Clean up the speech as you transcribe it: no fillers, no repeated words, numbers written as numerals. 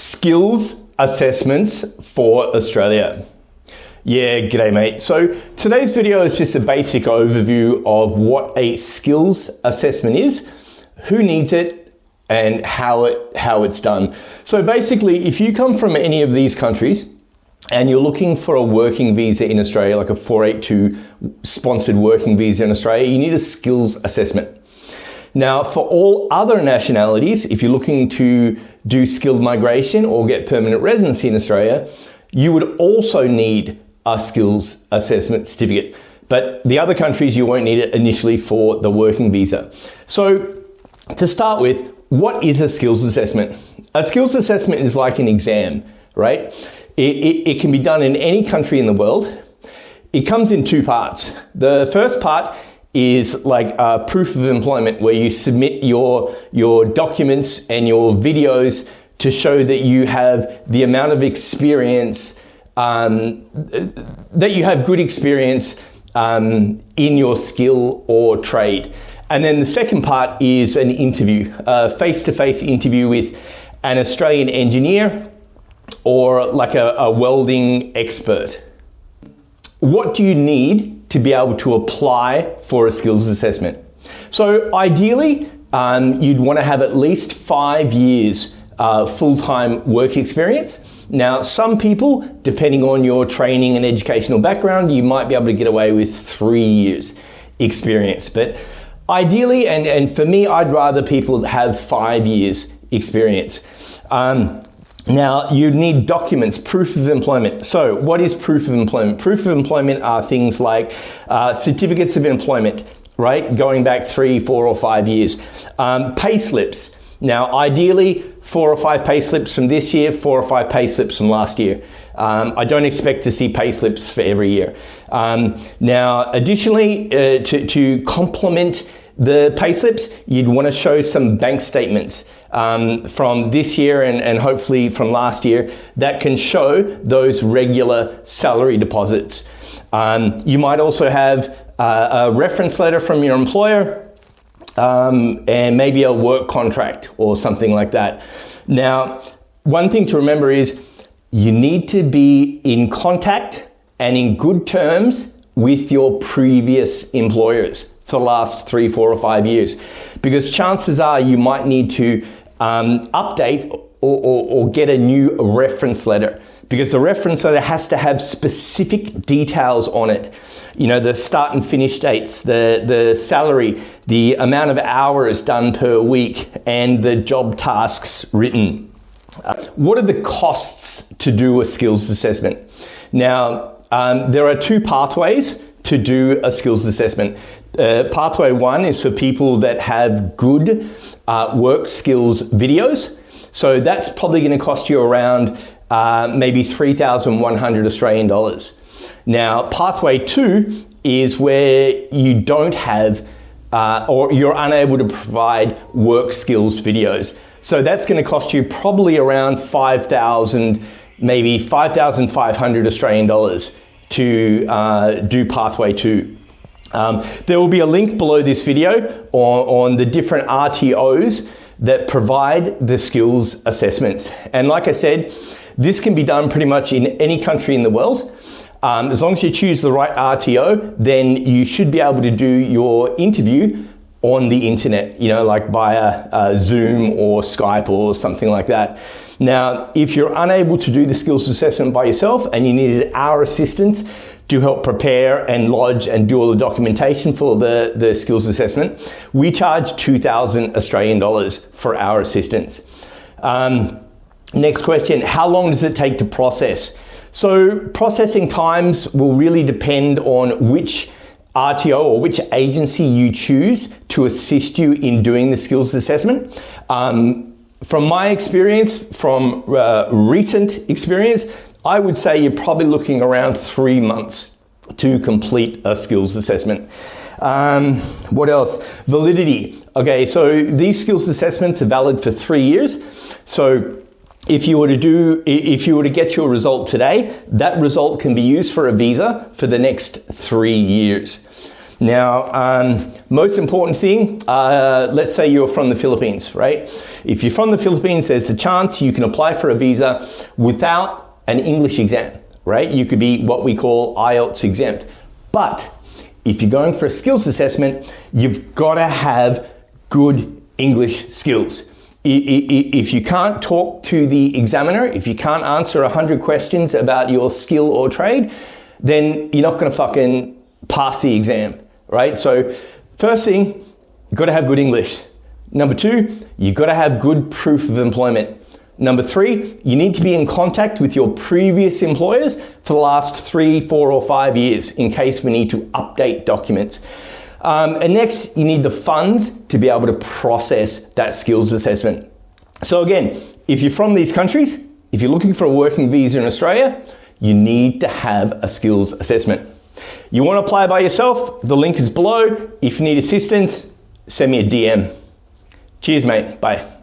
skills assessments for Australia. Yeah, g'day mate. So today's video is just a basic overview of what a skills assessment is, who needs it, and how it's done. So basically, if you come from any of these countries and you're looking for a working visa in Australia, like a 482 sponsored working visa in Australia, you need a skills assessment. Now, for all other nationalities, if you're looking to do skilled migration or get permanent residency in Australia, you would also need a skills assessment certificate. But the other countries, you won't need it initially for the working visa. So to start with, what is a skills assessment? A skills assessment is like an exam, right? It can be done in any country in the world. It comes in two parts. The first part is like a proof of employment, where you submit your documents and your videos to show that you have the amount of experience, that you have good experience in your skill or trade. And then the second part is an interview, a face-to-face interview with an Australian engineer or like a welding expert. What do you need to be able to apply for a skills assessment? So ideally, you'd want to have at least 5 years full-time work experience. Now, some people, depending on your training and educational background, you might be able to get away with 3 years experience. But ideally, and for me, I'd rather people have 5 years experience. Now, you'd need documents, proof of employment. So what is proof of employment? Proof of employment are things like certificates of employment, right? Going back 3, 4, or 5 years. Pay slips. Now, ideally, 4 or 5 pay slips from this year, 4 or 5 pay slips from last year. I don't expect to see pay slips for every year. Now, additionally, to complement the pay slips, you'd want to show some bank statements from this year and hopefully from last year that can show those regular salary deposits. You might also have a reference letter from your employer and maybe a work contract or something like that. Now, one thing to remember is you need to be in contact and in good terms with your previous employers for the last 3, 4, or 5 years, because chances are you might need to update or get a new reference letter, because the reference letter has to have specific details on it. You know, the start and finish dates, the salary, the amount of hours done per week, and the job tasks written. What are the costs to do a skills assessment? Now, there are 2 pathways to do a skills assessment. Pathway 1 is for people that have good work skills videos. So that's probably going to cost you around maybe 3,100 Australian dollars. Now, pathway 2 is where you don't have or you're unable to provide work skills videos. So that's going to cost you probably around 5,000, maybe 5,500 Australian dollars to do pathway 2. There will be a link below this video on the different RTOs that provide the skills assessments. And like I said, this can be done pretty much in any country in the world. As long as you choose the right RTO, then you should be able to do your interview on the internet, you know, like via Zoom or Skype or something like that. Now, if you're unable to do the skills assessment by yourself and you needed our assistance to help prepare and lodge and do all the documentation for the skills assessment, we charge 2,000 Australian dollars for our assistance. Next question, how long does it take to process? So processing times will really depend on which RTO or which agency you choose to assist you in doing the skills assessment. From my experience, from recent experience, I would say you're probably looking around 3 months to complete a skills assessment. What else? Validity. Okay, so these skills assessments are valid for 3 years. So if you were to get your result today, that result can be used for a visa for the next 3 years. Now, most important thing, let's say you're from the Philippines, right? If you're from the Philippines, there's a chance you can apply for a visa without an English exam, right? You could be what we call IELTS exempt. But if you're going for a skills assessment, you've got to have good English skills. If you can't talk to the examiner, if you can't answer 100 questions about your skill or trade, then you're not going to fucking pass the exam, right? So first thing, you've got to have good English. Number two, you've got to have good proof of employment. Number three, you need to be in contact with your previous employers for the last 3, 4, or 5 years in case we need to update documents. And next, you need the funds to be able to process that skills assessment. So again, if you're from these countries, if you're looking for a working visa in Australia, you need to have a skills assessment. You want to apply by yourself? The link is below. If you need assistance, send me a DM. Cheers, mate. Bye.